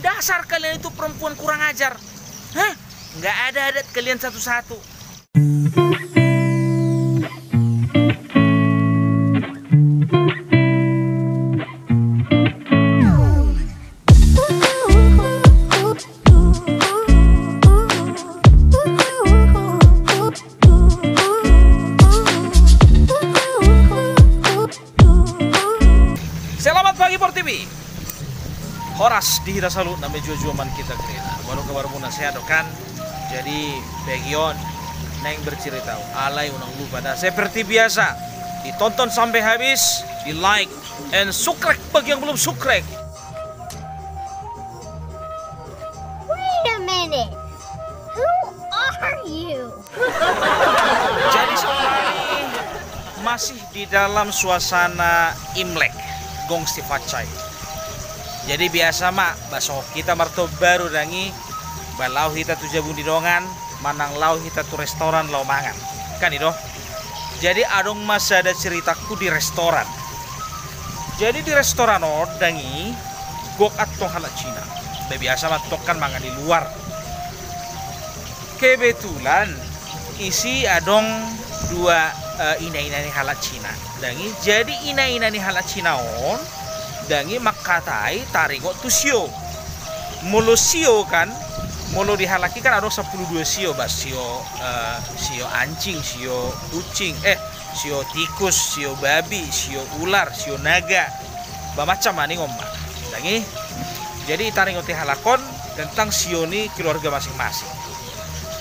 Dasar kalian itu perempuan kurang ajar. Hah? Nggak ada adat kalian satu-satu. Selamat pagi Por TV. Horas di hita salut namanya jua-jua man kita kereta. Baru kabar muna saya dokan. Jadi bagian neng bercerita alay unang lupa. Nah, seperti biasa ditonton sampai habis, di like and subscribe bagi yang belum subscribe. Wait a minute. Who are you? Jadi sekarang ini masih di dalam suasana Imlek, gong sifacai. Jadi biasa mak, baso kita marto baru dangi, balau kita tu jabun di dongan, manang lau kita tu restoran lau mangan, kan itu. Jadi adong masa ada ceritaku di restoran. Jadi di restoran dangi, gok atong halak Cina. Biasa mak kan mangan di luar. Kebetulan isi adong dua ina-ina ni halak Cina. Dangi jadi ina-ina ni halak Cina on. Dangi makatai taringo tu sio. Mulu sio kan, mulu dihalaki kan ada 12 sio, bas sio sio anjing, sio kucing, sio tikus, sio babi, sio ular, sio naga. Macam ani ngomong. Dangi jadi taringo ti halakon tentang sio ni keluarga masing-masing.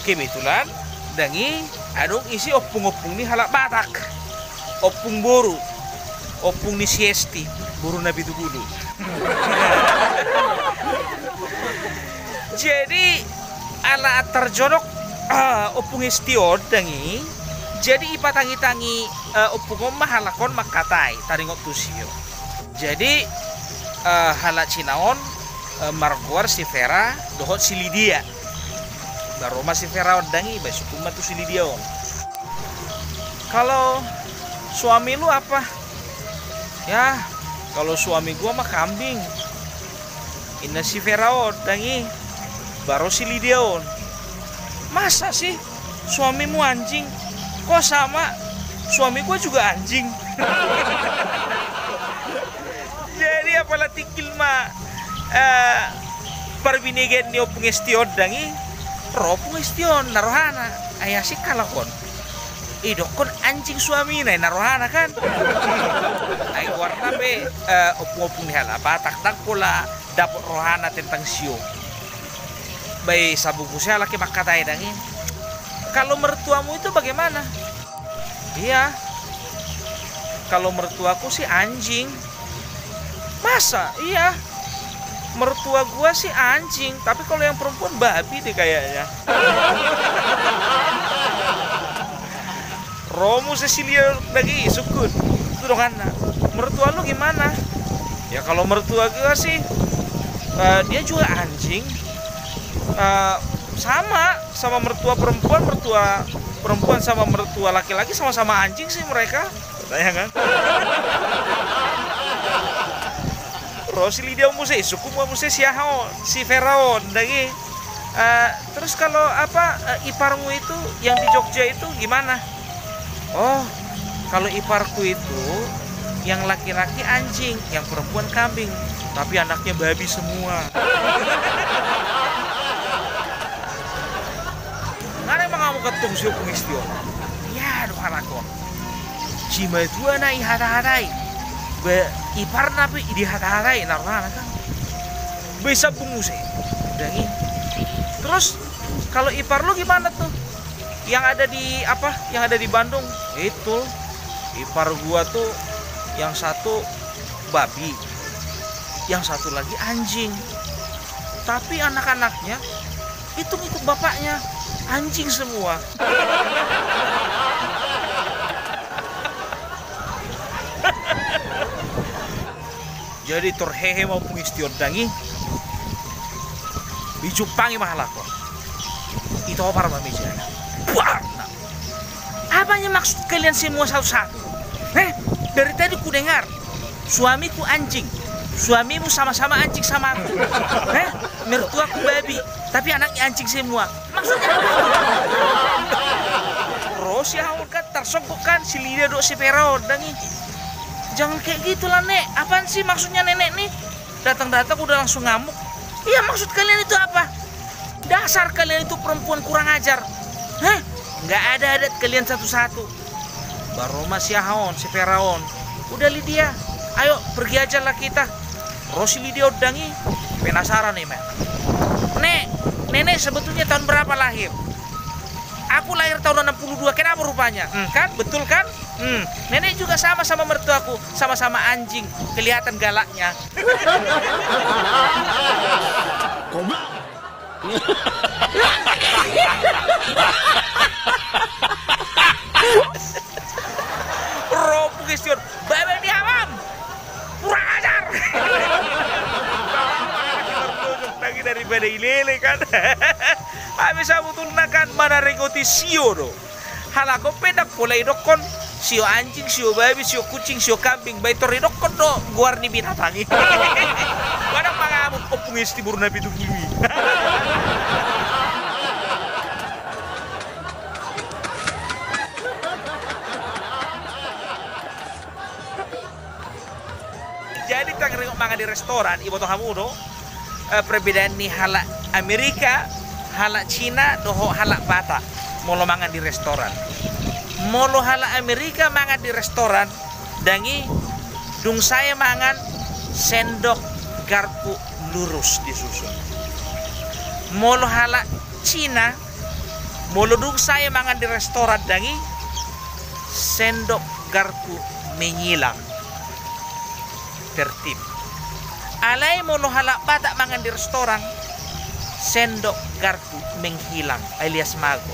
Kebetulan dangi adong isi opung-opung ni halak Batak. Opung boru. Opung ni siesti, buru nabi tu bulu. Jadi ala terjorok opung istio dangi. Jadi ipatangi-tangi opung omah halakon makatai taringok tusio. Jadi halak Cinaon marguar si Vera dohot si Lydia. Baroma si Vera dangi basukuma tu si Lydia on. Kalau suami lu apa? Ya, kalau suami gua mah kambing. Ina si Veraon dangi baru si Lydiaon. Masa sih suamimu anjing? Kok sama? Suami gua juga anjing. Jadi apalah tikil mah parbinigen ni opung estion dangi ropung estion narohana ayah sih kalakon. Idokon anjing suami na narohana kan. Ay warna be opung-opung ni hala tak pula dapat rohana tentang sio. Bay sabuku saya laki makatai dangi. Kalau mertuamu itu bagaimana? Iya. Kalau mertuaku sih anjing. Masa? Iya. Mertua gua sih anjing, tapi kalau yang perempuan babi deh kayaknya. Romo Cecilia lagi sukun. Itu dong anak. Mertua lu gimana? Ya kalau mertua gue sih dia juga anjing. Sama mertua perempuan sama mertua laki-laki sama-sama anjing sih mereka. Katanya kan. Rosili dia muse suku muse si Veraon lagi. Terus kalau iparmu itu yang di Jogja itu gimana? Oh, kalau iparku itu yang laki-laki anjing, yang perempuan kambing, tapi anaknya babi semua. Ngare emang kamu ketung siu pengistion? Ya, aduh halakon. Cima itu anak ihata-hatai, ipar napi dihata-hatai, naruhana kan? Bisa bunguse, dangi. Terus kalau ipar lu gimana tuh? Yang ada di Bandung itu ipar gua tuh yang satu babi, yang satu lagi anjing, tapi anak-anaknya itu ngikut bapaknya anjing semua. Jadi terhehe mau pengistion dangi bijupangi mahalakon itu apa meja. Warna. Apanya maksud kalian semua satu-satu? Dari tadi ku dengar suamiku anjing, Suamimu sama-sama anjing sama aku. Mertuaku babi, tapi anaknya anjing semua. Maksudnya terus ya kan tersogok kan si Lydia dok si Pero dangi. Jangan kayak gitu lah nek. Apaan sih maksudnya nenek nih? Datang-datang udah langsung ngamuk. Iya maksud kalian itu apa? Dasar kalian itu perempuan kurang ajar. Nggak ada adat kalian satu-satu. Baru masih haon si Peraon. Udah Lydia, ayo pergi aja lah kita. Rosi Lydia udangi. Penasaran nih men. Nenek sebetulnya tahun berapa lahir? Aku lahir tahun 62, kenapa rupanya? Kan, betul kan? Nenek juga sama-sama mertuaku, sama-sama anjing, kelihatan galaknya. Robu gestion, babe di alam, kurang ajar. Lagi daripada ilele kan. Habis aku tunakan mana regoti sio do. Halako pedak polai dokon sio anjing, sio babi, sio kucing, sio kambing, baitori dokon do guar ni binatangi. Padang mangamuk opung istibur nabi tu kiwi. Jadi tak ringok mangan di restoran, ibu toh kamu do. Perbedaan nih halak Amerika, halak Cina, doho halak Batak. Molo mangan di restoran. Molo halak Amerika mangan di restoran, dangi dung saya mangan sendok garpu lurus disusun. Molo halak Cina, molo dung saya mangan di restoran, dangi sendok garpu menyilang. Tertib. Alai molo halak Batak mangan di restoran, sendok garpu menghilang alias mago.